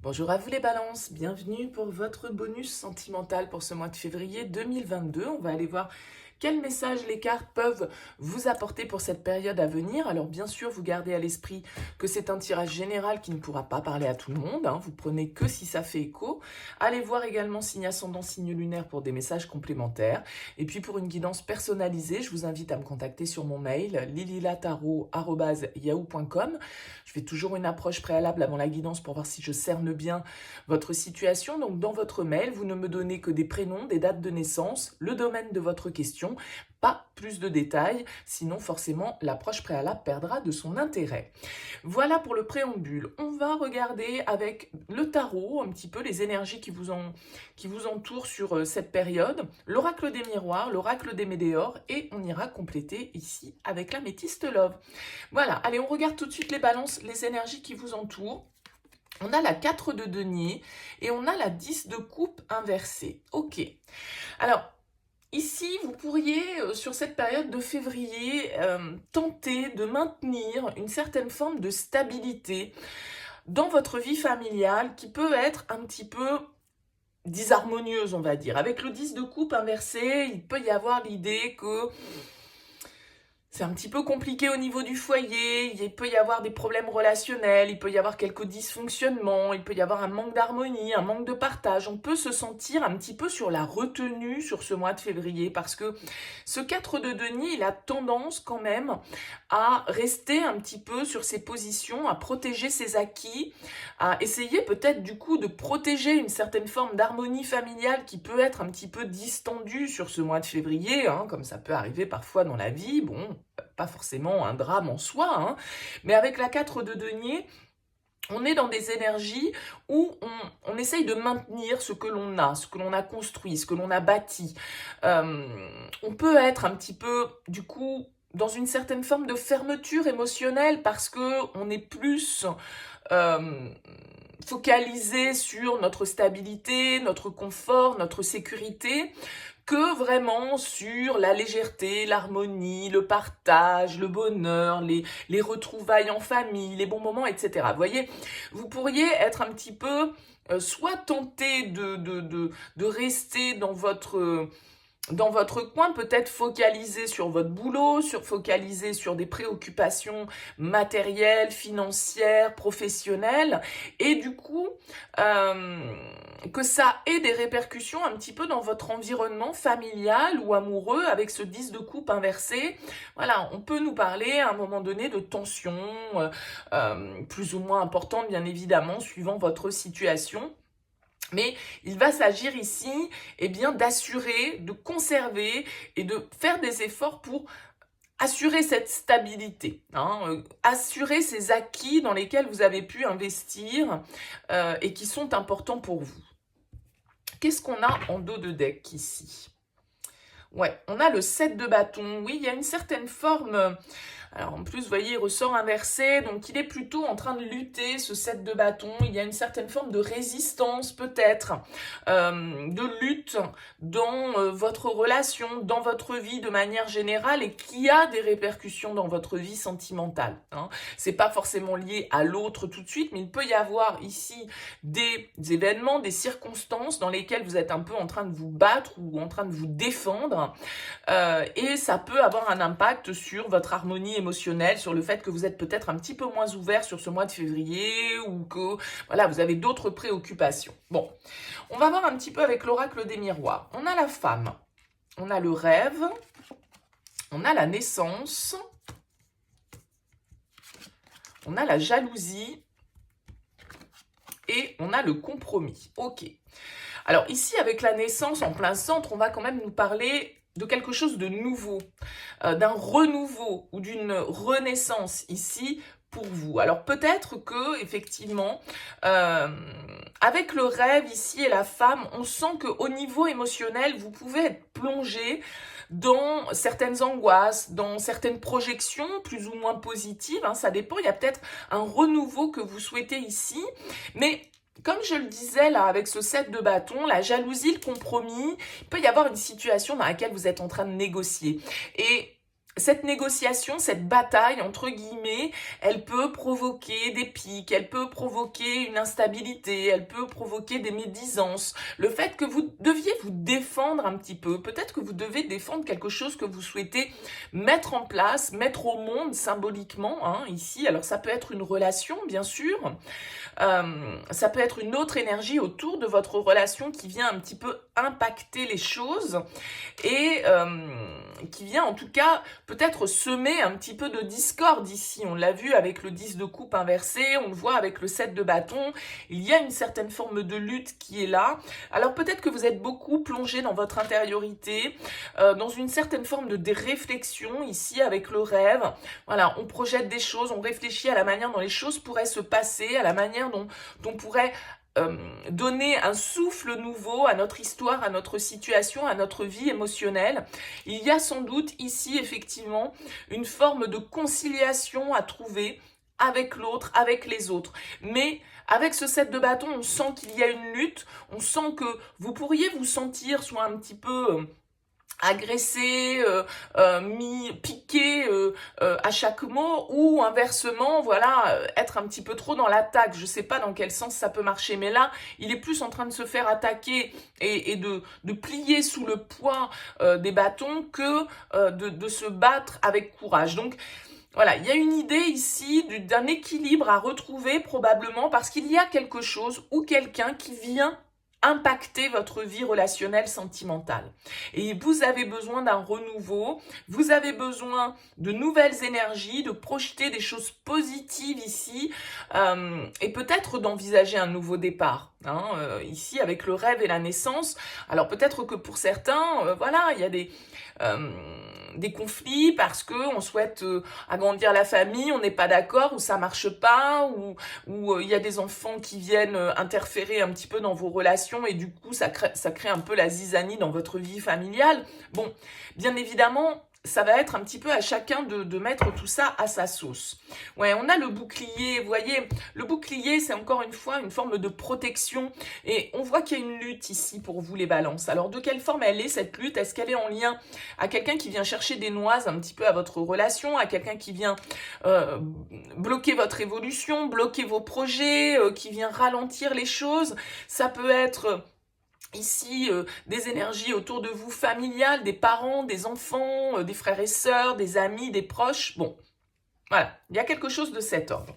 Bonjour à vous les balances, bienvenue pour votre bonus sentimental pour ce mois de février 2022. On va aller voir quels messages les cartes peuvent vous apporter pour cette période à venir. Alors bien sûr, vous gardez à l'esprit que c'est un tirage général qui ne pourra pas parler à tout le monde. Vous prenez que si ça fait écho. Allez voir également signe ascendant, signe lunaire pour des messages complémentaires. Et puis pour une guidance personnalisée, je vous invite à me contacter sur mon mail lililataro@yahoo.com. Je fais toujours une approche préalable avant la guidance pour voir si je cerne bien votre situation. Donc dans votre mail, vous ne me donnez que des prénoms, des dates de naissance, le domaine de votre question, pas plus de détails, sinon forcément l'approche préalable perdra de son intérêt. Voilà pour le préambule. On va regarder avec le tarot un petit peu les énergies qui vous entourent sur cette période, l'oracle des miroirs, l'oracle des météores, et on ira compléter ici avec la métiste love. Voilà, allez, on regarde tout de suite les balances, les énergies qui vous entourent. On a la 4 de denier et on a la 10 de coupe inversée. Ok. Alors, ici, vous pourriez, sur cette période de février, tenter de maintenir une certaine forme de stabilité dans votre vie familiale qui peut être un petit peu disharmonieuse, on va dire. Avec le 10 de coupe inversé, il peut y avoir l'idée que c'est un petit peu compliqué au niveau du foyer, il peut y avoir des problèmes relationnels, il peut y avoir quelques dysfonctionnements, il peut y avoir un manque d'harmonie, un manque de partage. On peut se sentir un petit peu sur la retenue sur ce mois de février parce que ce 4 de denier, il a tendance quand même à rester un petit peu sur ses positions, à protéger ses acquis, à essayer peut-être du coup de protéger une certaine forme d'harmonie familiale qui peut être un petit peu distendue sur ce mois de février, comme ça peut arriver parfois dans la vie. Bon, pas forcément un drame en soi, mais avec la 4 de denier, on est dans des énergies où on essaye de maintenir ce que l'on a construit, ce que l'on a bâti. On peut être un petit peu, du coup, dans une certaine forme de fermeture émotionnelle parce que on est plus focalisé sur notre stabilité, notre confort, notre sécurité, que vraiment sur la légèreté, l'harmonie, le partage, le bonheur, les retrouvailles en famille, les bons moments, etc. Vous voyez, vous pourriez être un petit peu soit tenté de rester dans votre coin, peut-être focalisé sur votre boulot, focalisé sur des préoccupations matérielles, financières, professionnelles, et du coup, que ça ait des répercussions un petit peu dans votre environnement familial ou amoureux avec ce 10 de coupe inversé. Voilà, on peut nous parler à un moment donné de tensions plus ou moins importantes, bien évidemment, suivant votre situation. Mais il va s'agir ici d'assurer, de conserver et de faire des efforts pour assurer cette stabilité, assurer ces acquis dans lesquels vous avez pu investir et qui sont importants pour vous. Qu'est-ce qu'on a en dos de deck ici? Ouais, on a le 7 de bâton. Oui, il y a une certaine forme. Alors en plus, vous voyez, il ressort inversé, donc il est plutôt en train de lutter, ce 7 de bâton. Il y a une certaine forme de résistance peut-être, de lutte dans votre relation, dans votre vie de manière générale et qui a des répercussions dans votre vie sentimentale. C'est pas forcément lié à l'autre tout de suite, mais il peut y avoir ici des événements, des circonstances dans lesquelles vous êtes un peu en train de vous battre ou en train de vous défendre. Et ça peut avoir un impact sur votre harmonie émotionnelle, sur le fait que vous êtes peut-être un petit peu moins ouvert sur ce mois de février ou que voilà, vous avez d'autres préoccupations. Bon, on va voir un petit peu avec l'oracle des miroirs. On a la femme, on a le rêve, on a la naissance, on a la jalousie et on a le compromis. Ok. Alors ici, avec la naissance en plein centre, on va quand même nous parler de quelque chose de nouveau, d'un renouveau ou d'une renaissance ici pour vous. Alors peut-être que effectivement, avec le rêve ici et la femme, on sent qu'au niveau émotionnel, vous pouvez être plongé dans certaines angoisses, dans certaines projections plus ou moins positives, ça dépend, il y a peut-être un renouveau que vous souhaitez ici, mais comme je le disais là avec ce 7 de bâton, la jalousie, le compromis, il peut y avoir une situation dans laquelle vous êtes en train de négocier. Et cette négociation, cette bataille, entre guillemets, elle peut provoquer des pics, elle peut provoquer une instabilité, elle peut provoquer des médisances. Le fait que vous deviez vous défendre un petit peu, peut-être que vous devez défendre quelque chose que vous souhaitez mettre en place, mettre au monde symboliquement, hein, ici. Alors ça peut être une relation, bien sûr, ça peut être une autre énergie autour de votre relation qui vient un petit peu impacter les choses et qui vient en tout cas peut-être semer un petit peu de discorde ici. On l'a vu avec le 10 de coupe inversé, on le voit avec le 7 de bâton. Il y a une certaine forme de lutte qui est là. Alors peut-être que vous êtes beaucoup plongé dans votre intériorité, dans une certaine forme de réflexion ici avec le rêve. Voilà, on projette des choses, on réfléchit à la manière dont les choses pourraient se passer, à la manière dont on pourrait donner un souffle nouveau à notre histoire, à notre situation, à notre vie émotionnelle. Il y a sans doute ici effectivement une forme de conciliation à trouver avec l'autre, avec les autres. Mais avec ce 7 de bâton, on sent qu'il y a une lutte, on sent que vous pourriez vous sentir soit un petit peu agressé, piqué à chaque mot, ou inversement, voilà, être un petit peu trop dans l'attaque. Je sais pas dans quel sens ça peut marcher, mais là, il est plus en train de se faire attaquer et de plier sous le poids des bâtons que de se battre avec courage. Donc, voilà, il y a une idée ici d'un équilibre à retrouver probablement parce qu'il y a quelque chose ou quelqu'un qui vient impacter votre vie relationnelle sentimentale. Et vous avez besoin d'un renouveau, vous avez besoin de nouvelles énergies, de projeter des choses positives ici et peut-être d'envisager un nouveau départ. Hein, ici, avec le rêve et la naissance. Alors peut-être que pour certains, voilà, il y a des conflits parce que on souhaite agrandir la famille, on n'est pas d'accord, ou ça marche pas, ou il y a des enfants qui viennent interférer un petit peu dans vos relations et du coup ça crée un peu la zizanie dans votre vie familiale. Bon, bien évidemment, ça va être un petit peu à chacun de mettre tout ça à sa sauce. Ouais, on a le bouclier, vous voyez, le bouclier, c'est encore une fois une forme de protection. Et on voit qu'il y a une lutte ici pour vous, les balances. Alors, de quelle forme elle est, cette lutte? Est-ce qu'elle est en lien à quelqu'un qui vient chercher des noises un petit peu à votre relation, à quelqu'un qui vient bloquer votre évolution, bloquer vos projets, qui vient ralentir les choses? Ça peut être ici, des énergies autour de vous familiales, des parents, des enfants, des frères et sœurs, des amis, des proches. Bon, voilà, il y a quelque chose de cet ordre.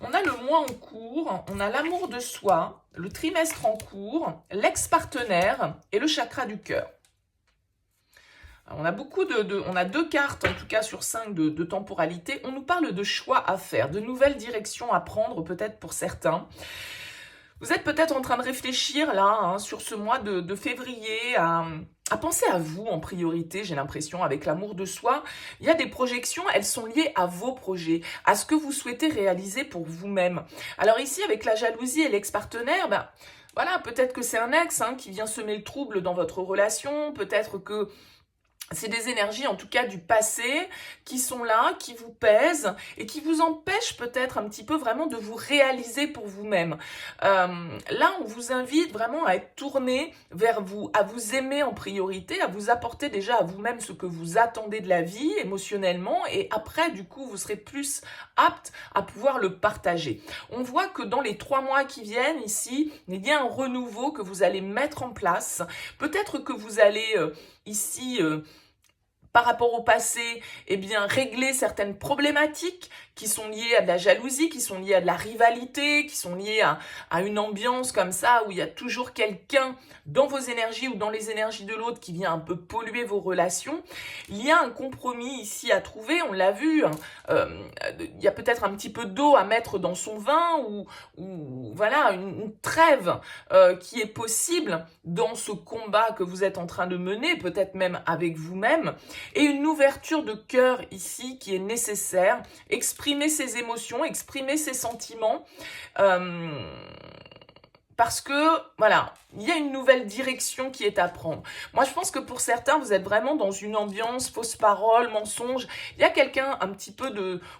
On a le mois en cours, on a l'amour de soi, le trimestre en cours, l'ex-partenaire et le chakra du cœur. On a on a 2 cartes, en tout cas sur 5 de temporalité. On nous parle de choix à faire, de nouvelles directions à prendre peut-être pour certains. Vous êtes peut-être en train de réfléchir là, hein, sur ce mois de février, à penser à vous en priorité, j'ai l'impression, avec l'amour de soi. Il y a des projections, elles sont liées à vos projets, à ce que vous souhaitez réaliser pour vous-même. Alors ici, avec la jalousie et l'ex-partenaire, ben, voilà, peut-être que c'est un ex qui vient semer le trouble dans votre relation, peut-être que c'est des énergies, en tout cas du passé, qui sont là, qui vous pèsent et qui vous empêchent peut-être un petit peu vraiment de vous réaliser pour vous-même. Là, on vous invite vraiment à être tourné vers vous, à vous aimer en priorité, à vous apporter déjà à vous-même ce que vous attendez de la vie émotionnellement et après, du coup, vous serez plus apte à pouvoir le partager. On voit que dans les 3 mois qui viennent ici, il y a un renouveau que vous allez mettre en place. Peut-être que vous allez ici par rapport au passé, eh bien, régler certaines problématiques qui sont liées à de la jalousie, qui sont liées à de la rivalité, qui sont liées à une ambiance comme ça, où il y a toujours quelqu'un dans vos énergies ou dans les énergies de l'autre qui vient un peu polluer vos relations. Il y a un compromis ici à trouver, on l'a vu, il y a peut-être un petit peu d'eau à mettre dans son vin, ou voilà, une trêve qui est possible dans ce combat que vous êtes en train de mener, peut-être même avec vous-même, et une ouverture de cœur ici qui est nécessaire. Exprimer ses émotions, exprimer ses sentiments, parce que, voilà, il y a une nouvelle direction qui est à prendre. Moi, je pense que pour certains, vous êtes vraiment dans une ambiance fausse parole, mensonge. Il y a quelqu'un un petit peu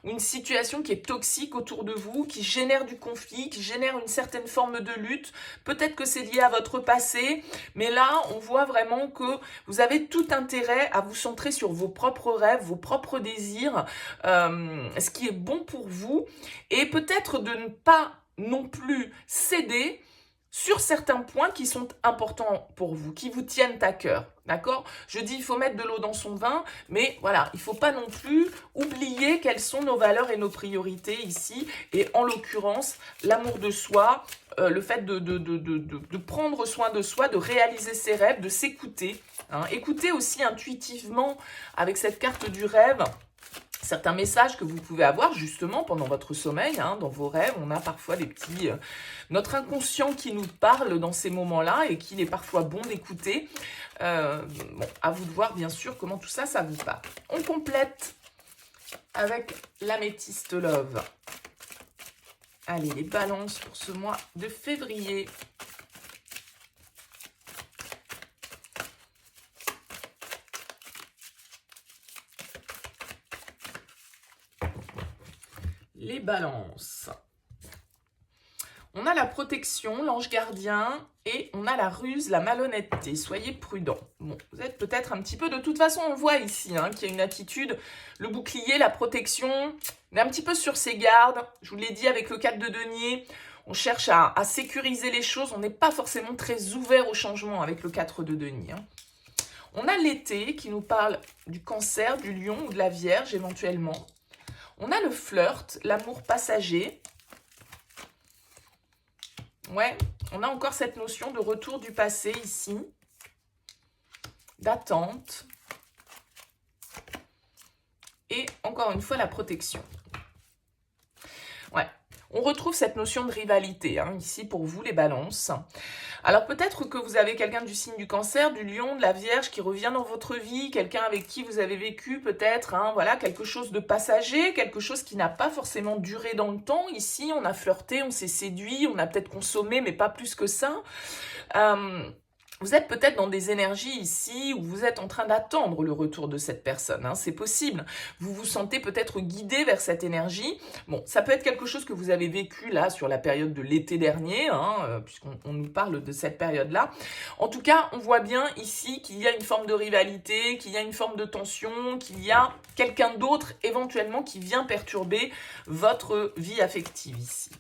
ou une situation qui est toxique autour de vous, qui génère du conflit, qui génère une certaine forme de lutte. Peut-être que c'est lié à votre passé, mais là, on voit vraiment que vous avez tout intérêt à vous centrer sur vos propres rêves, vos propres désirs, ce qui est bon pour vous, et peut-être de ne pas non plus céder sur certains points qui sont importants pour vous, qui vous tiennent à cœur, d'accord? Je dis, il faut mettre de l'eau dans son vin, mais voilà, il ne faut pas non plus oublier quelles sont nos valeurs et nos priorités ici, et en l'occurrence, l'amour de soi, le fait de prendre soin de soi, de réaliser ses rêves, de s'écouter, hein. Écoutez aussi intuitivement, avec cette carte du rêve, certains messages que vous pouvez avoir justement pendant votre sommeil, hein, dans vos rêves. On a parfois des petits... notre inconscient qui nous parle dans ces moments-là et qu'il est parfois bon d'écouter. Bon, à vous de voir bien sûr comment tout ça, ça vous parle. On complète avec l'améthyste love. Allez, les balances pour ce mois de février. Les balances. On a la protection, l'ange gardien, et on a la ruse, la malhonnêteté. Soyez prudents. Bon, vous êtes peut-être un petit peu... De toute façon, on voit ici hein, qu'il y a une attitude. Le bouclier, la protection, on est un petit peu sur ses gardes. Je vous l'ai dit avec le 4 de denier. On cherche à sécuriser les choses. On n'est pas forcément très ouvert au changement avec le 4 de denier. Hein. On a l'été qui nous parle du cancer, du lion ou de la vierge éventuellement. On a le flirt, l'amour passager. Ouais, on a encore cette notion de retour du passé ici. D'attente. Et encore une fois, la protection. Ouais, on retrouve cette notion de rivalité, hein, ici pour vous les balances. Alors peut-être que vous avez quelqu'un du signe du cancer, du lion, de la vierge qui revient dans votre vie, quelqu'un avec qui vous avez vécu peut-être, hein, voilà, quelque chose de passager, quelque chose qui n'a pas forcément duré dans le temps. Ici, on a flirté, on s'est séduit, on a peut-être consommé, mais pas plus que ça. Vous êtes peut-être dans des énergies ici où vous êtes en train d'attendre le retour de cette personne, hein, c'est possible. Vous vous sentez peut-être guidé vers cette énergie. Bon, ça peut être quelque chose que vous avez vécu là sur la période de l'été dernier, hein, puisqu'on nous parle de cette période-là. En tout cas, on voit bien ici qu'il y a une forme de rivalité, qu'il y a une forme de tension, qu'il y a quelqu'un d'autre éventuellement qui vient perturber votre vie affective ici.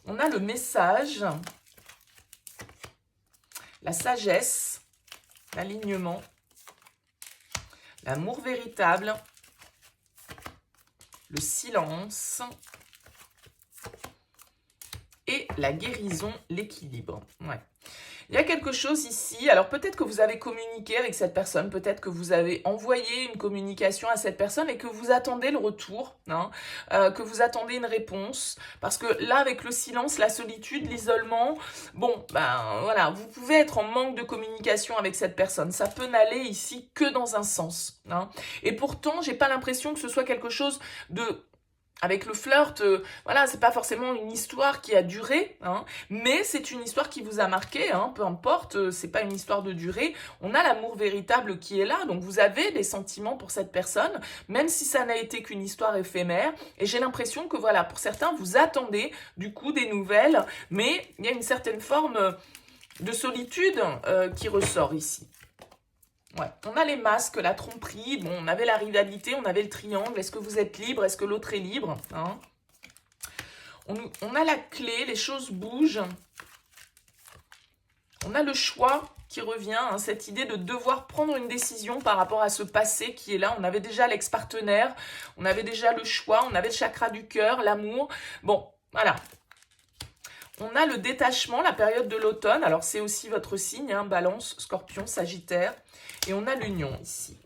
On a le message... La sagesse, l'alignement, l'amour véritable, le silence et la guérison, l'équilibre. Ouais. Il y a quelque chose ici, alors peut-être que vous avez communiqué avec cette personne, peut-être que vous avez envoyé une communication à cette personne et que vous attendez le retour, hein, que vous attendez une réponse, parce que là avec le silence, la solitude, l'isolement, bon, ben voilà, vous pouvez être en manque de communication avec cette personne, ça peut n'aller ici que dans un sens, hein, et pourtant j'ai pas l'impression que ce soit quelque chose de... Avec le flirt, voilà, c'est pas forcément une histoire qui a duré, hein, mais c'est une histoire qui vous a marqué, hein, peu importe, c'est pas une histoire de durée. On a l'amour véritable qui est là, donc vous avez des sentiments pour cette personne, même si ça n'a été qu'une histoire éphémère. Et j'ai l'impression que, voilà, pour certains, vous attendez du coup des nouvelles, mais il y a une certaine forme de solitude qui ressort ici. Ouais. On a les masques, la tromperie, bon, on avait la rivalité, on avait le triangle, est-ce que vous êtes libre, est-ce que l'autre est libre, hein? On a la clé, les choses bougent. On a le choix qui revient, hein, cette idée de devoir prendre une décision par rapport à ce passé qui est là. On avait déjà l'ex-partenaire, on avait déjà le choix, on avait le chakra du cœur, l'amour. Bon, voilà. On a le détachement, la période de l'automne. Alors, c'est aussi votre signe, hein, Balance, Scorpion, Sagittaire. Et on a l'union ici,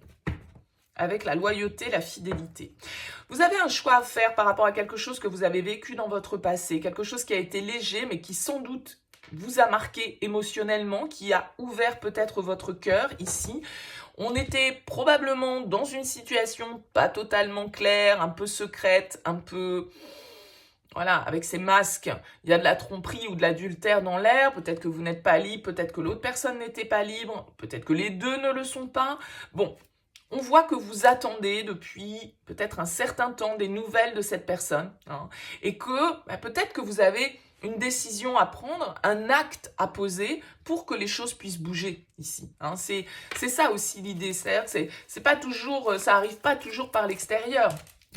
avec la loyauté, la fidélité. Vous avez un choix à faire par rapport à quelque chose que vous avez vécu dans votre passé, quelque chose qui a été léger, mais qui sans doute vous a marqué émotionnellement, qui a ouvert peut-être votre cœur ici. On était probablement dans une situation pas totalement claire, un peu secrète, un peu... Voilà, avec ces masques, il y a de la tromperie ou de l'adultère dans l'air. Peut-être que vous n'êtes pas libre, peut-être que l'autre personne n'était pas libre, peut-être que les deux ne le sont pas. Bon, on voit que vous attendez depuis peut-être un certain temps des nouvelles de cette personne, hein, et que peut-être que vous avez une décision à prendre, un acte à poser pour que les choses puissent bouger ici. Hein. C'est ça aussi l'idée, c'est pas toujours, ça arrive pas toujours par l'extérieur.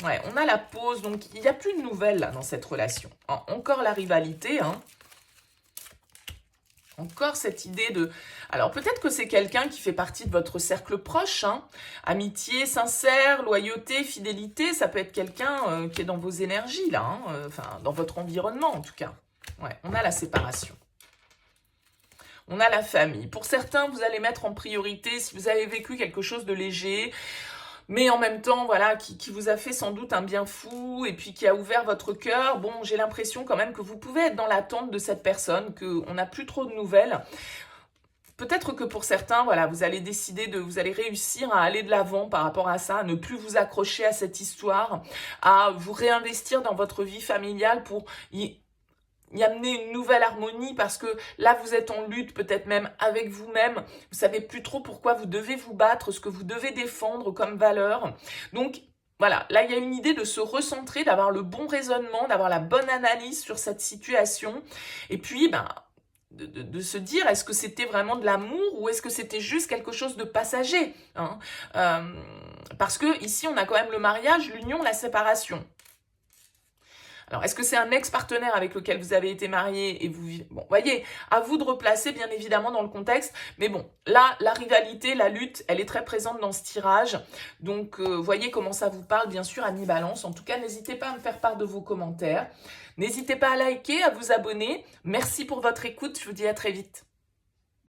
Ouais, on a la pause, donc il n'y a plus de nouvelles là, dans cette relation. Encore la rivalité, hein. Encore cette idée de... Alors peut-être que c'est quelqu'un qui fait partie de votre cercle proche, hein. Amitié sincère, loyauté, fidélité, ça peut être quelqu'un qui est dans vos énergies là, hein. Enfin dans votre environnement en tout cas. Ouais, on a la séparation. On a la famille. Pour certains, vous allez mettre en priorité, si vous avez vécu quelque chose de léger, mais en même temps, voilà, qui vous a fait sans doute un bien fou, et puis qui a ouvert votre cœur, bon, j'ai l'impression quand même que vous pouvez être dans l'attente de cette personne, qu'on n'a plus trop de nouvelles. Peut-être que pour certains, voilà, vous allez décider vous allez réussir à aller de l'avant par rapport à ça, à ne plus vous accrocher à cette histoire, à vous réinvestir dans votre vie familiale pour y amener une nouvelle harmonie, parce que là vous êtes en lutte peut-être même avec vous-même, vous savez plus trop pourquoi vous devez vous battre, ce que vous devez défendre comme valeur. Donc voilà, là il y a une idée de se recentrer, d'avoir le bon raisonnement, d'avoir la bonne analyse sur cette situation, et puis de se dire, est-ce que c'était vraiment de l'amour ou est-ce que c'était juste quelque chose de passager, hein. Parce que ici on a quand même le mariage, l'union, la séparation. Alors, est-ce que c'est un ex-partenaire avec lequel vous avez été marié et vous vivez... Bon, voyez, à vous de replacer bien évidemment dans le contexte. Mais bon, là, la rivalité, la lutte, elle est très présente dans ce tirage. Donc, voyez comment ça vous parle, bien sûr, à mi-balance. En tout cas, n'hésitez pas à me faire part de vos commentaires. N'hésitez pas à liker, à vous abonner. Merci pour votre écoute. Je vous dis à très vite.